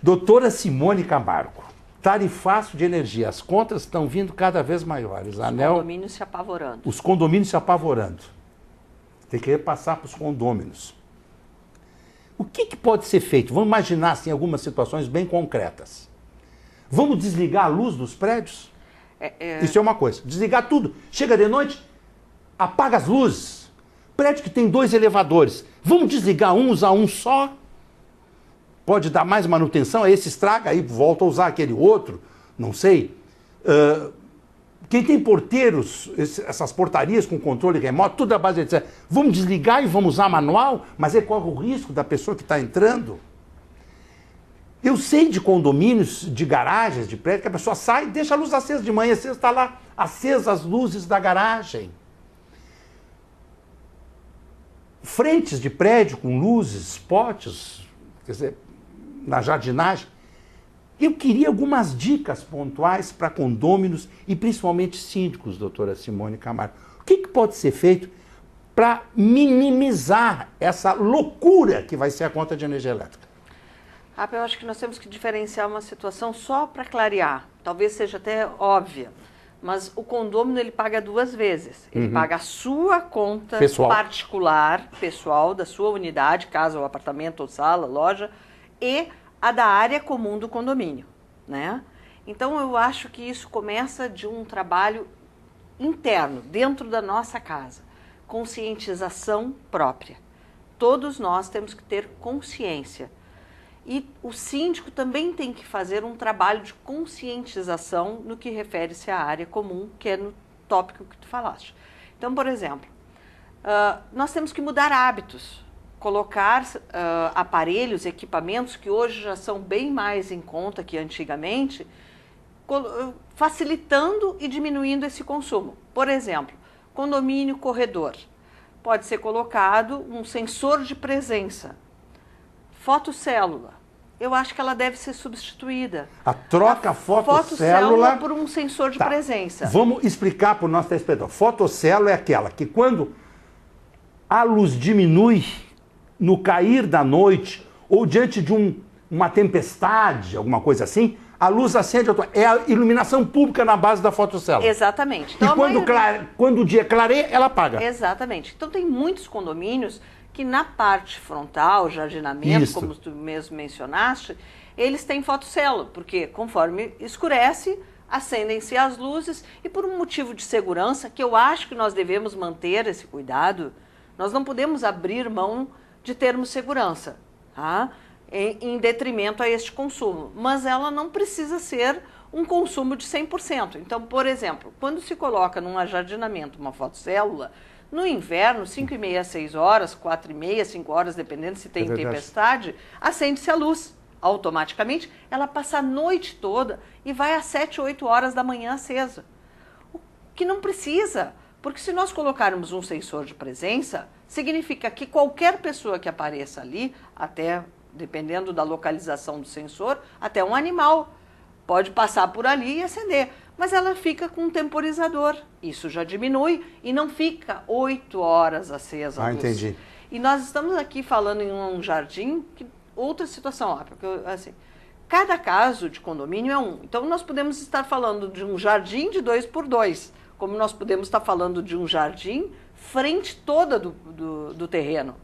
Doutora Simone Camargo, tarifaço de energia, as contas estão vindo cada vez maiores. Condomínios se apavorando. Os condomínios se apavorando. Tem que repassar para os condôminos. O que pode ser feito? Vamos imaginar assim, algumas situações bem concretas. Vamos desligar a luz dos prédios? Isso é uma coisa. Desligar tudo. Chega de noite, apaga as luzes. Prédio que tem 2 elevadores. Vamos desligar um, usar um só? Pode dar mais manutenção, esse estraga, aí volta a usar aquele outro, não sei. Quem tem porteiros, essas portarias com controle remoto, tudo à base de... Vamos desligar e vamos usar manual, mas corre o risco da pessoa que está entrando. Eu sei de condomínios, de garagens, de prédio, que a pessoa sai e deixa a luz acesa de manhã, está lá acesas as luzes da garagem. Frentes de prédio com luzes, potes, quer dizer, na jardinagem. Eu queria algumas dicas pontuais para condôminos e principalmente síndicos, doutora Simone Camargo. O que pode ser feito para minimizar essa loucura que vai ser a conta de energia elétrica? Eu acho que nós temos que diferenciar uma situação só para clarear. Talvez seja até óbvia, mas o condômino ele paga 2 vezes. Ele paga a sua conta particular, pessoal, da sua unidade, casa ou apartamento ou sala, loja, e a da área comum do condomínio, né? Então eu acho que isso começa de um trabalho interno, dentro da nossa casa. Conscientização própria. Todos nós temos que ter consciência. E o síndico também tem que fazer um trabalho de conscientização no que refere-se à área comum, que é no tópico que tu falaste. Então, por exemplo, nós temos que mudar hábitos, colocar aparelhos, equipamentos que hoje já são bem mais em conta que antigamente, facilitando e diminuindo esse consumo. Por exemplo, condomínio corredor. Pode ser colocado um sensor de presença, fotocélula, eu acho que ela deve ser substituída. A troca fotossélula por um sensor de presença. Vamos explicar para o nosso telespectador. Fotossélula é aquela que quando a luz diminui no cair da noite ou diante de uma tempestade, alguma coisa assim, a luz acende. É a iluminação pública na base da fotossélula. Exatamente. Então, e quando o dia clareia, ela apaga. Exatamente. Então tem muitos condomínios que na parte frontal, jardinamento, como tu mesmo mencionaste, eles têm fotossélula, porque conforme escurece, acendem-se as luzes e por um motivo de segurança, que eu acho que nós devemos manter esse cuidado, nós não podemos abrir mão de termos segurança, tá? Em detrimento a este consumo, mas ela não precisa ser um consumo de 100%. Então, por exemplo, quando se coloca num ajardinamento uma fotossélula, no inverno, 5h30, 6 horas, 4h30, 5 horas, dependendo se tem tempestade, acende-se a luz. Automaticamente, ela passa a noite toda e vai às 7, 8 horas da manhã acesa. O que não precisa, porque se nós colocarmos um sensor de presença, significa que qualquer pessoa que apareça ali, até dependendo da localização do sensor, até um animal pode passar por ali e acender. Mas ela fica com um temporizador. Isso já diminui e não fica 8 horas acesa a luz. Entendi. E nós estamos aqui falando em um jardim, outra situação, porque assim, cada caso de condomínio é um. Então nós podemos estar falando de um jardim de 2x2, como nós podemos estar falando de um jardim frente toda do terreno.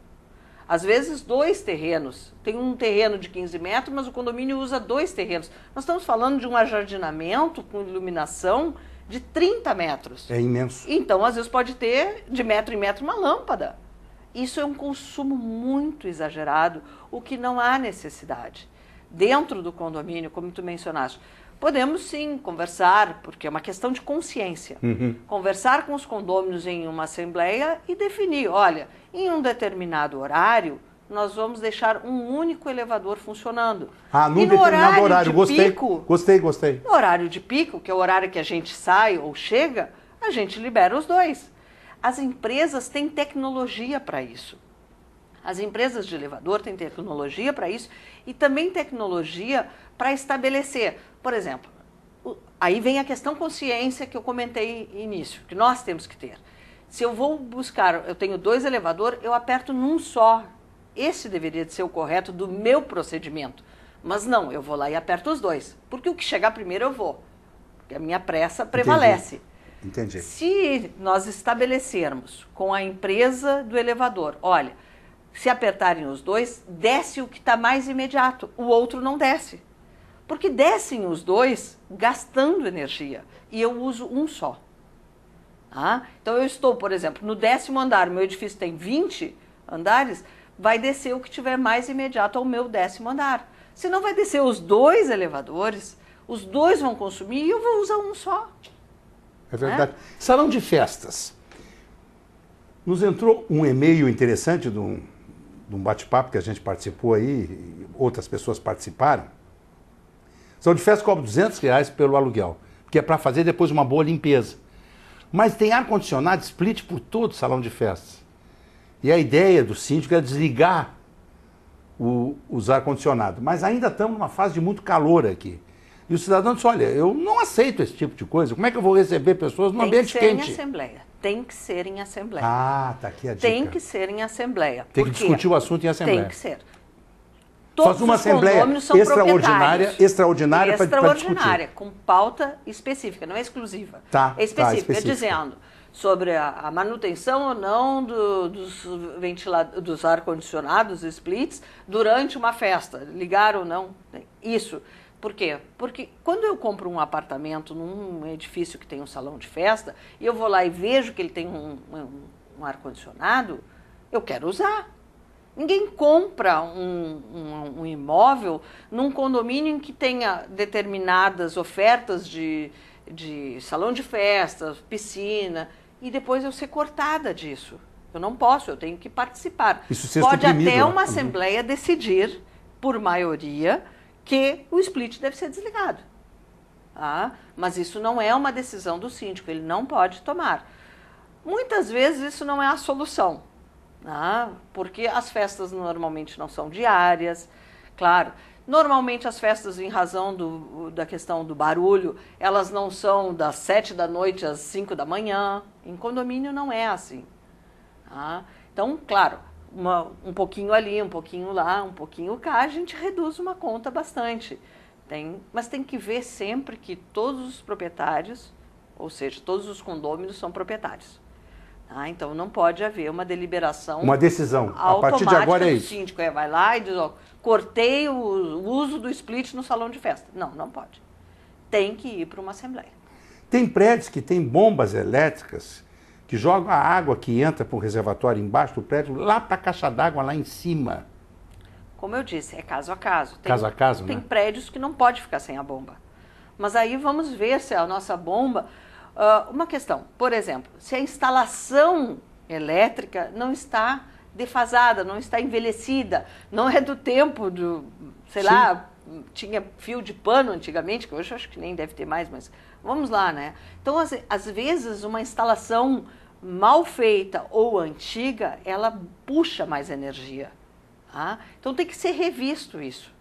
Às vezes 2 terrenos. Tem um terreno de 15 metros, mas o condomínio usa 2 terrenos. Nós estamos falando de um ajardinamento com iluminação de 30 metros. É imenso. Então, às vezes pode ter de metro em metro uma lâmpada. Isso é um consumo muito exagerado, o que não há necessidade. Dentro do condomínio, como tu mencionaste, podemos sim conversar, porque é uma questão de consciência. Conversar com os condôminos em uma assembleia e definir, olha, em um determinado horário, nós vamos deixar um único elevador funcionando. Num determinado horário, gostei. Pico, Gostei. No horário de pico, que é o horário que a gente sai ou chega, a gente libera os 2. As empresas têm tecnologia para isso. As empresas de elevador têm tecnologia para isso e também tecnologia para estabelecer. Por exemplo, aí vem a questão consciência que eu comentei no início, que nós temos que ter. Se eu vou buscar, eu tenho 2 elevadores, eu aperto num só. Esse deveria de ser o correto do meu procedimento. Mas não, eu vou lá e aperto os 2. Porque o que chegar primeiro eu vou. Porque a minha pressa prevalece. Entendi. Se nós estabelecermos com a empresa do elevador, olha, se apertarem os 2, desce o que está mais imediato, o outro não desce. Porque descem os 2 gastando energia e eu uso um só. Então eu estou, por exemplo, no 10º andar, meu edifício tem 20 andares, vai descer o que tiver mais imediato ao meu 10º andar. Senão vai descer os 2 elevadores, os 2 vão consumir e eu vou usar um só. É verdade. Salão de festas. Nos entrou um e-mail interessante de um bate-papo que a gente participou aí, outras pessoas participaram. Salão de festas cobra R$200 pelo aluguel, que é para fazer depois uma boa limpeza. Mas tem ar-condicionado split por todo o salão de festas. E a ideia do síndico é desligar os ar-condicionados. Mas ainda estamos numa fase de muito calor aqui. E o cidadão disse, olha, eu não aceito esse tipo de coisa. Como é que eu vou receber pessoas num ambiente quente? Tem que ser em assembleia. Tem que ser em assembleia. Tá aqui a dica. Tem que ser em assembleia. Tem que discutir o assunto em assembleia. Tem que ser. Faz uma assembleia extraordinária para discutir. Com pauta específica, não é exclusiva. É específica, dizendo sobre a manutenção ou não dos ar-condicionados, splits, durante uma festa, ligar ou não. Isso. Por quê? Porque quando eu compro um apartamento num edifício que tem um salão de festa, e eu vou lá e vejo que ele tem um ar-condicionado, eu quero usar. Ninguém compra um imóvel num condomínio em que tenha determinadas ofertas de salão de festas, piscina, e depois eu ser cortada disso. Eu não posso, eu tenho que participar. Pode até uma assembleia decidir, por maioria, que o split deve ser desligado. Mas isso não é uma decisão do síndico, ele não pode tomar. Muitas vezes isso não é a solução. Porque as festas normalmente não são diárias. Claro, Normalmente as festas, em razão da questão do barulho, elas não são das 7 da noite às 5 da manhã. Em condomínio não é assim. Tá? Então, claro, um pouquinho ali, um pouquinho lá, um pouquinho cá, a gente reduz uma conta bastante. Mas tem que ver sempre que todos os proprietários, ou seja, todos os condôminos são proprietários. Tá? Então não pode haver uma deliberação. Uma decisão. A partir de agora é isso. O síndico vai lá e diz, ó, cortei o uso do split no salão de festa. Não, não pode. Tem que ir para uma assembleia. Tem prédios que têm bombas elétricas que jogam a água que entra para o reservatório embaixo do prédio lá para a caixa d'água lá em cima. Como eu disse, é caso a caso. Caso a caso, né? Tem prédios que não pode ficar sem a bomba. Mas aí vamos ver se a nossa bomba... uma questão, por exemplo, se a instalação elétrica não está defasada, não está envelhecida, não é do tempo do, sei Sim. lá, tinha fio de pano antigamente, que hoje eu acho que nem deve ter mais, mas vamos lá, né? Então, às vezes, uma instalação mal feita ou antiga, ela puxa mais energia. Tá? Então, tem que ser revisto isso.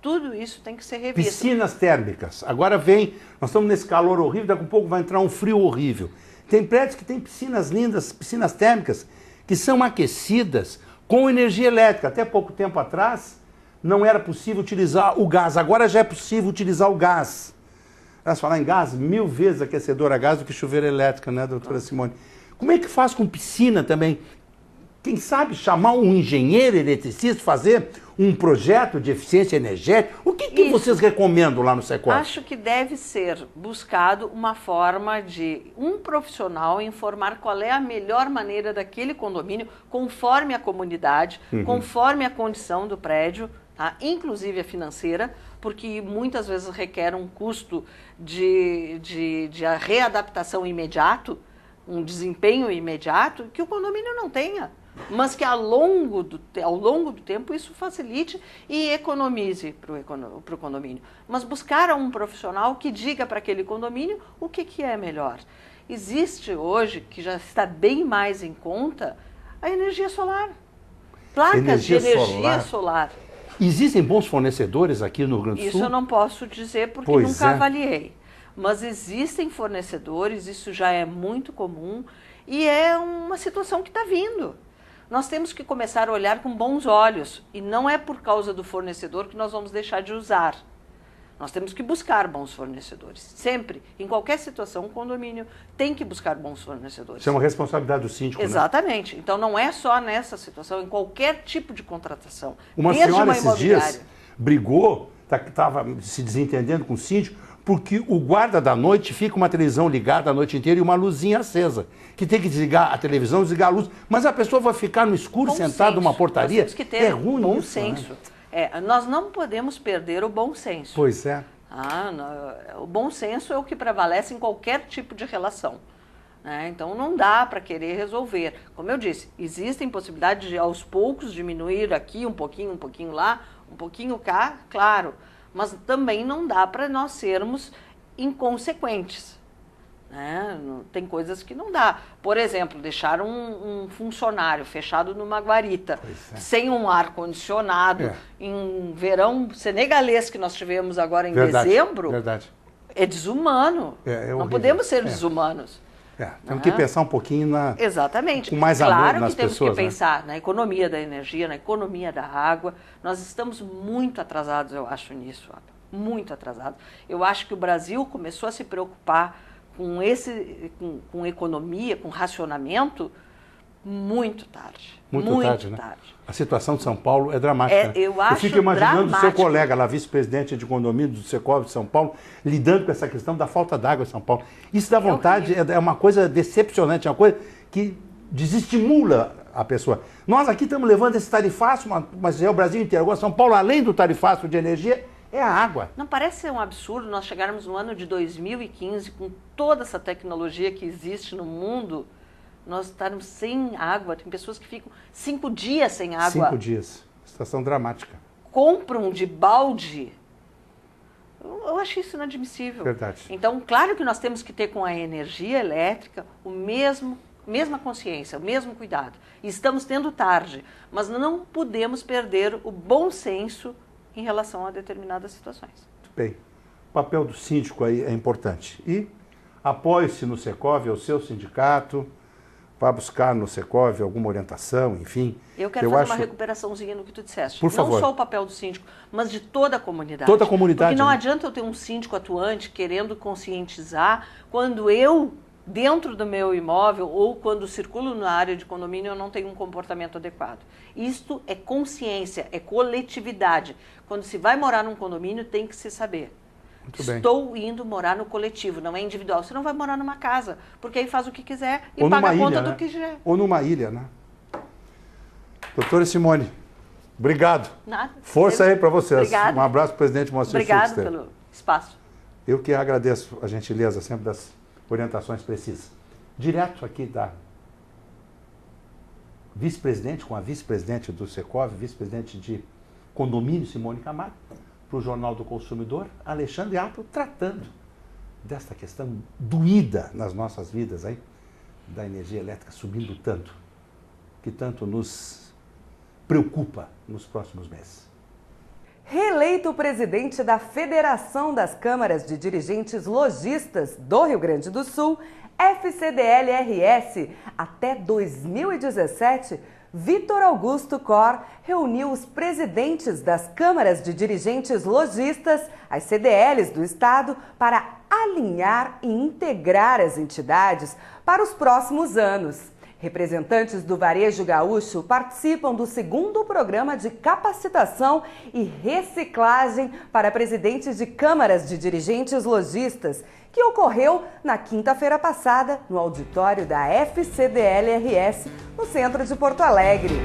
Tudo isso tem que ser revisto. Piscinas térmicas. Agora vem, nós estamos nesse calor horrível, daqui a pouco vai entrar um frio horrível. Tem prédios que têm piscinas lindas, piscinas térmicas, que são aquecidas com energia elétrica. Até pouco tempo atrás, não era possível utilizar o gás. Agora já é possível utilizar o gás. Vamos falar em gás, 1000 vezes aquecedor a gás do que chuveiro elétrico, né, doutora Simone? Como é que faz com piscina também? Quem sabe chamar um engenheiro eletricista, fazer um projeto de eficiência energética? O que vocês recomendam lá no Secov? Acho que deve ser buscado uma forma de um profissional informar qual é a melhor maneira daquele condomínio, conforme a comunidade, conforme a condição do prédio, tá? Inclusive a financeira, porque muitas vezes requer um custo de readaptação imediato, um desempenho imediato, que o condomínio não tenha. Mas que ao longo do tempo isso facilite e economize para o condomínio. Mas buscar um profissional que diga para aquele condomínio o que é melhor. Existe hoje, que já está bem mais em conta, a energia solar. Placas de energia solar. Existem bons fornecedores aqui no Rio Grande do Sul? Isso eu não posso dizer porque nunca avaliei. Mas existem fornecedores, isso já é muito comum e é uma situação que está vindo. Nós temos que começar a olhar com bons olhos e não é por causa do fornecedor que nós vamos deixar de usar. Nós temos que buscar bons fornecedores. Sempre, em qualquer situação, um condomínio tem que buscar bons fornecedores. Isso é uma responsabilidade do síndico, Exatamente. Né? Então não é só nessa situação, em qualquer tipo de contratação. Uma senhora esses dias brigou, estava se desentendendo com o síndico, porque o guarda da noite fica uma televisão ligada a noite inteira e uma luzinha acesa. Que tem que desligar a televisão, desligar a luz. Mas a pessoa vai ficar no escuro, sentada numa portaria. Nós temos que ter bom senso. Né? Nós não podemos perder o bom senso. Pois é. O bom senso é o que prevalece em qualquer tipo de relação. Né? Então não dá para querer resolver. Como eu disse, existem possibilidades de aos poucos diminuir aqui um pouquinho lá, um pouquinho cá, claro. Mas também não dá para nós sermos inconsequentes. Né? Tem coisas que não dá. Por exemplo, deixar um funcionário fechado numa guarita, sem um ar-condicionado, em um verão senegalês que nós tivemos agora em dezembro, é desumano. Não podemos ser desumanos. Temos que pensar um pouquinho Exatamente. Com mais amor nas pessoas. Claro que temos que pensar na economia da energia, na economia da água. Nós estamos muito atrasados, eu acho, nisso. Muito atrasados. Eu acho que o Brasil começou a se preocupar com economia, com racionamento, muito tarde. Muito tarde, né? A situação de São Paulo é dramática. Eu fico imaginando o seu colega lá, vice-presidente de condomínio do Secov de São Paulo, lidando com essa questão da falta d'água em São Paulo. Isso dá vontade, é uma coisa decepcionante, é uma coisa que desestimula a pessoa. Nós aqui estamos levando esse tarifaço, mas é o Brasil inteiro. Agora, São Paulo, além do tarifaço de energia, é a água. Não parece ser um absurdo nós chegarmos no ano de 2015, com toda essa tecnologia que existe no mundo, nós estarmos sem água. Tem pessoas que ficam 5 dias sem água. 5 dias. Situação dramática. Compram de balde. Eu acho isso inadmissível. Verdade. Então, claro que nós temos que ter com a energia elétrica mesma consciência, o mesmo cuidado. E estamos tendo tarde, mas não podemos perder o bom senso em relação a determinadas situações. Muito bem. O papel do síndico aí é importante. E apoie-se no Secov, é o seu sindicato, vá buscar no Secov alguma orientação, enfim. Eu quero fazer uma recuperaçãozinha no que tu disseste. Por favor. Não só o papel do síndico, mas de toda a comunidade. Toda a comunidade. Porque não adianta eu ter um síndico atuante querendo conscientizar quando eu, dentro do meu imóvel ou quando circulo na área de condomínio, eu não tenho um comportamento adequado. Isto é consciência, é coletividade. Quando se vai morar num condomínio, tem que se saber. Estou indo morar no coletivo, não é individual. Você não vai morar numa casa, porque aí faz o que quiser e paga a conta do que quiser. Ou numa ilha, né? Doutora Simone, obrigado. Nada. Força aí para vocês. Obrigada. Um abraço, presidente Moacir Schultz. Obrigado pelo espaço. Eu que agradeço a gentileza sempre das orientações precisas. Direto aqui da vice-presidente, com a vice-presidente do Secov, vice-presidente de condomínio, Simone Camargo, para o Jornal do Consumidor, Alexandre Apel, tratando desta questão doída nas nossas vidas aí, da energia elétrica subindo tanto, que tanto nos preocupa nos próximos meses. Reeleito presidente da Federação das Câmaras de Dirigentes Lojistas do Rio Grande do Sul, FCDL-RS, até 2017, Vitor Augusto Cor reuniu os presidentes das câmaras de dirigentes lojistas, as CDLs do estado, para alinhar e integrar as entidades para os próximos anos. Representantes do varejo gaúcho participam do 2º programa de capacitação e reciclagem para presidentes de câmaras de dirigentes lojistas, que ocorreu na quinta-feira passada no auditório da FCDL-RS, no centro de Porto Alegre.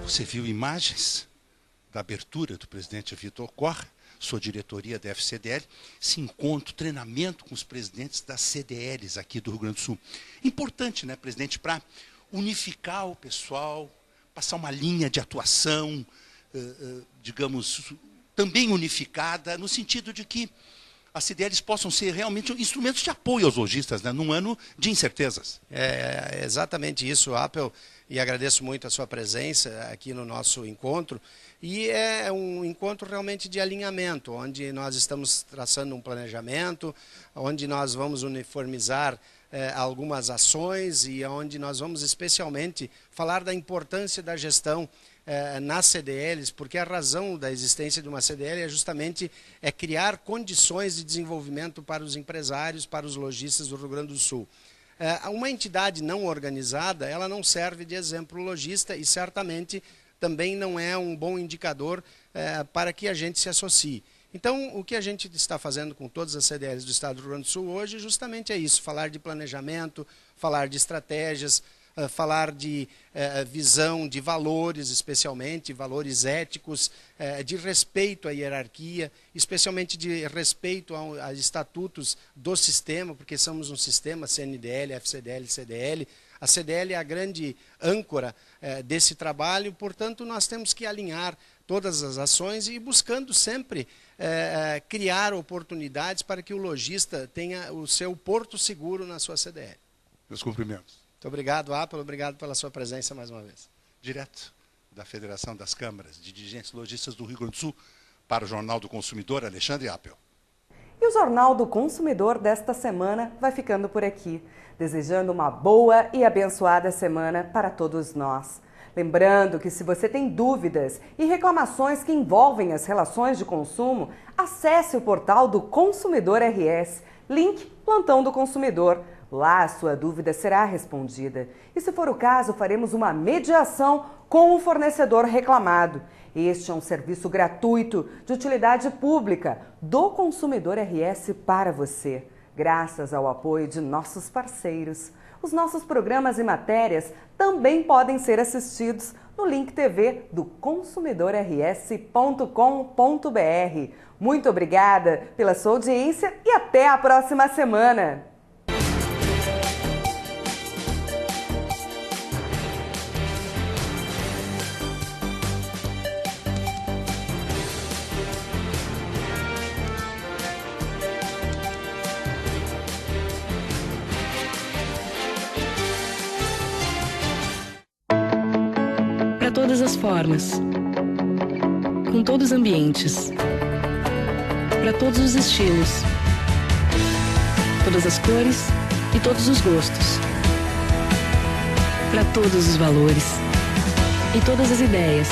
Você viu imagens da abertura do presidente Vitor Cor, sua diretoria da FCDL, esse encontro, treinamento com os presidentes das CDLs aqui do Rio Grande do Sul. Importante, né, presidente, para unificar o pessoal, passar uma linha de atuação, digamos, também unificada, no sentido de que as CDLs possam ser realmente instrumentos de apoio aos lojistas, né, num ano de incertezas. É exatamente isso, Apel, e agradeço muito a sua presença aqui no nosso encontro. E é um encontro realmente de alinhamento, onde nós estamos traçando um planejamento, onde nós vamos uniformizar algumas ações e onde nós vamos especialmente falar da importância da gestão nas CDLs, porque a razão da existência de uma CDL é justamente criar condições de desenvolvimento para os empresários, para os lojistas do Rio Grande do Sul. Uma entidade não organizada, ela não serve de exemplo lojista e certamente também não é um bom indicador para que a gente se associe. Então, o que a gente está fazendo com todas as CDLs do Estado do Rio Grande do Sul hoje justamente é isso, falar de planejamento, falar de estratégias, falar de visão de valores, especialmente valores éticos, de respeito à hierarquia, especialmente de respeito aos estatutos do sistema, porque somos um sistema CNDL, FCDL, CDL. A CDL é a grande âncora desse trabalho, portanto, nós temos que alinhar todas as ações e buscando sempre criar oportunidades para que o lojista tenha o seu porto seguro na sua CDL. Meus cumprimentos. Muito obrigado, Apel, obrigado pela sua presença mais uma vez. Direto da Federação das Câmaras de Dirigentes Lojistas do Rio Grande do Sul, para o Jornal do Consumidor, Alexandre Apel. E o Jornal do Consumidor desta semana vai ficando por aqui, desejando uma boa e abençoada semana para todos nós. Lembrando que se você tem dúvidas e reclamações que envolvem as relações de consumo, acesse o portal do Consumidor RS, link Plantão do Consumidor. Lá a sua dúvida será respondida. E se for o caso, faremos uma mediação com o fornecedor reclamado. Este é um serviço gratuito de utilidade pública do Consumidor RS para você, graças ao apoio de nossos parceiros. Os nossos programas e matérias também podem ser assistidos no Link TV do consumidorrs.com.br. Muito obrigada pela sua audiência e até a próxima semana! Para todas as formas, com todos os ambientes, para todos os estilos, todas as cores e todos os gostos, para todos os valores e todas as ideias,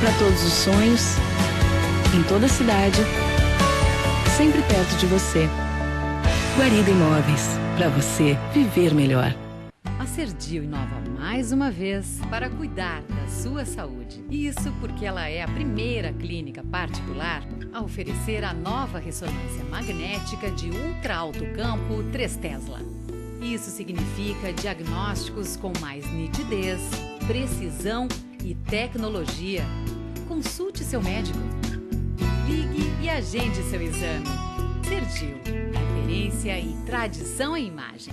para todos os sonhos, em toda a cidade, sempre perto de você. Guarida Imóveis, para você viver melhor. A Serdio inova mais uma vez para cuidar da sua saúde. Isso porque ela é a primeira clínica particular a oferecer a nova ressonância magnética de ultra alto campo 3 Tesla. Isso significa diagnósticos com mais nitidez, precisão e tecnologia. Consulte seu médico. Ligue e agende seu exame. Serdio, referência e tradição em imagem.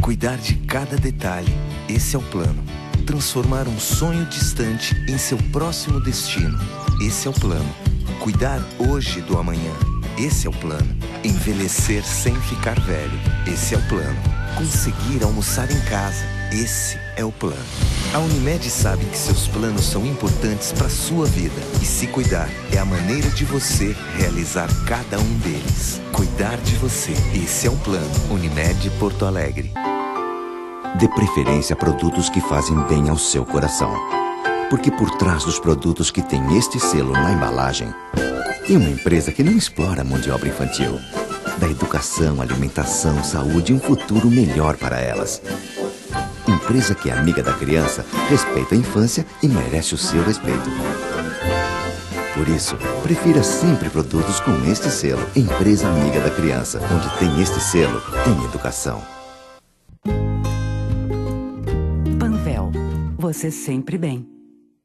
Cuidar de cada detalhe, esse é o plano. Transformar um sonho distante em seu próximo destino, esse é o plano. Cuidar hoje do amanhã, esse é o plano. Envelhecer sem ficar velho, esse é o plano. Conseguir almoçar em casa, esse é o plano. A Unimed sabe que seus planos são importantes para a sua vida. E se cuidar é a maneira de você realizar cada um deles. Cuidar de você, esse é o plano. Unimed Porto Alegre. Dê preferência a produtos que fazem bem ao seu coração. Porque por trás dos produtos que têm este selo na embalagem, tem uma empresa que não explora a mão de obra infantil. Dá educação, alimentação, saúde e um futuro melhor para elas. Empresa que é amiga da criança, respeita a infância e merece o seu respeito. Por isso, prefira sempre produtos com este selo. Empresa amiga da criança. Onde tem este selo, tem educação. Panvel, você sempre bem.